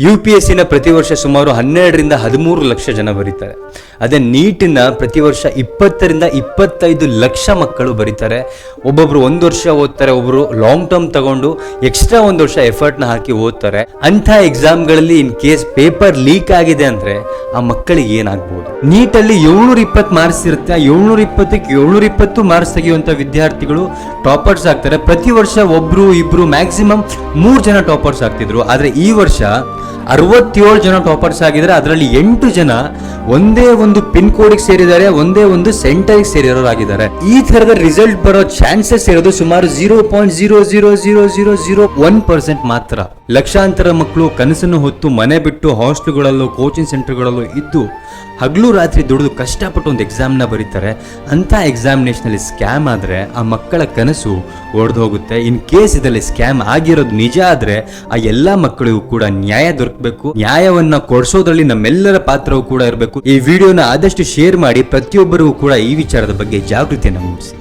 UPSC ಪ್ರತಿ ವರ್ಷ ಸುಮಾರು 12 ರಿಂದ 13 ಲಕ್ಷ ಜನ ಬರೀತಾರೆ. ಅದೇ ನೀಟಿನ ಪ್ರತಿ ವರ್ಷ 20 ರಿಂದ 25 ಲಕ್ಷ ಮಕ್ಕಳು ಬರೀತಾರೆ. ಒಬ್ಬೊಬ್ರು 1 ವರ್ಷ ಓದ್ತಾರೆ, ಒಬ್ರು ಲಾಂಗ್ ಟರ್ಮ್ ತಗೊಂಡು ಎಕ್ಸ್ಟ್ರಾ 1 ವರ್ಷ ಎಫರ್ಟ್ನ ಹಾಕಿ ಓದ್ತಾರೆ. ಅಂಥ ಎಕ್ಸಾಮ್ಗಳಲ್ಲಿ ಇನ್ ಕೇಸ್ ಪೇಪರ್ ಲೀಕ್ ಆಗಿದೆ ಅಂದ್ರೆ ಆ ಮಕ್ಕಳಿಗೆ ಏನಾಗ್ಬೋದು? ನೀಟಲ್ಲಿ 720 ಮಾರ್ಕ್ಸ್ ಇರುತ್ತೆ. 720ಕ್ಕೆ 720 ಮಾರ್ಕ್ಸ್ ತೆಗೆಯುವಂತ ವಿದ್ಯಾರ್ಥಿಗಳು ಟಾಪರ್ಸ್ ಆಗ್ತಾರೆ. ಪ್ರತಿ ವರ್ಷ ಒಬ್ರು ಇಬ್ರು ಮ್ಯಾಕ್ಸಿಮಮ್ 3 ಜನ ಟಾಪರ್ಸ್ ಆಗ್ತಿದ್ರು. ಆದ್ರೆ ಈ ವರ್ಷ 67 ಜನ ಟಾಪರ್ಸ್ ಆಗಿದ್ದಾರೆ. ಅದರಲ್ಲಿ 8 ಜನ ಒಂದೇ ಒಂದು ಪಿನ್ ಕೋಡ್ಗೆ ಸೇರಿದ್ದಾರೆ, ಒಂದೇ ಒಂದು ಸೆಂಟರ್ಗೆ ಸೇರಿರೋರಾಗಿದ್ದಾರೆ. ಈ ತರದ ರಿಸಲ್ಟ್ ಬರೋ ಚಾನ್ಸಸ್ ಇರೋದು ಸುಮಾರು 0.0000001% ಮಾತ್ರ. ಲಕ್ಷಾಂತರ ಮಕ್ಕಳು ಕನಸನ್ನು ಹೊತ್ತು ಮನೆ ಬಿಟ್ಟು ಹಾಸ್ಟೆಲ್ಗಳಲ್ಲೂ ಕೋಚಿಂಗ್ ಸೆಂಟರ್ಗಳಲ್ಲೂ ಇದ್ದು ಹಗಲು ರಾತ್ರಿ ದುಡಿದು ಕಷ್ಟಪಟ್ಟು ಒಂದು ಎಕ್ಸಾಮ್ನ ಬರೀತಾರೆ. ಅಂತ ಎಕ್ಸಾಮಿನೇಷನ್ ಅಲ್ಲಿ ಸ್ಕ್ಯಾಮ್ ಆದ್ರೆ ಆ ಮಕ್ಕಳ ಕನಸು ಒಡೆದು ಹೋಗುತ್ತೆ. ಇನ್ ಕೇಸ್ ಇದರಲ್ಲಿ ಸ್ಕ್ಯಾಮ್ ಆಗಿರೋದು ನಿಜ ಆದ್ರೆ ಆ ಎಲ್ಲಾ ಮಕ್ಕಳಿಗೂ ಕೂಡ ನ್ಯಾಯ ದೊರಕಬೇಕು. ನ್ಯಾಯವನ್ನ ಕೊಡಿಸೋದ್ರಲ್ಲಿ ನಮ್ಮೆಲ್ಲರ ಪಾತ್ರವೂ ಕೂಡ ಇರಬೇಕು. ಈ ವಿಡಿಯೋನ ಆದಷ್ಟು ಶೇರ್ ಮಾಡಿ ಪ್ರತಿಯೊಬ್ಬರಿಗೂ ಕೂಡ ಈ ವಿಚಾರದ ಬಗ್ಗೆ ಜಾಗೃತಿಯನ್ನು ಮೂಡಿಸಿ.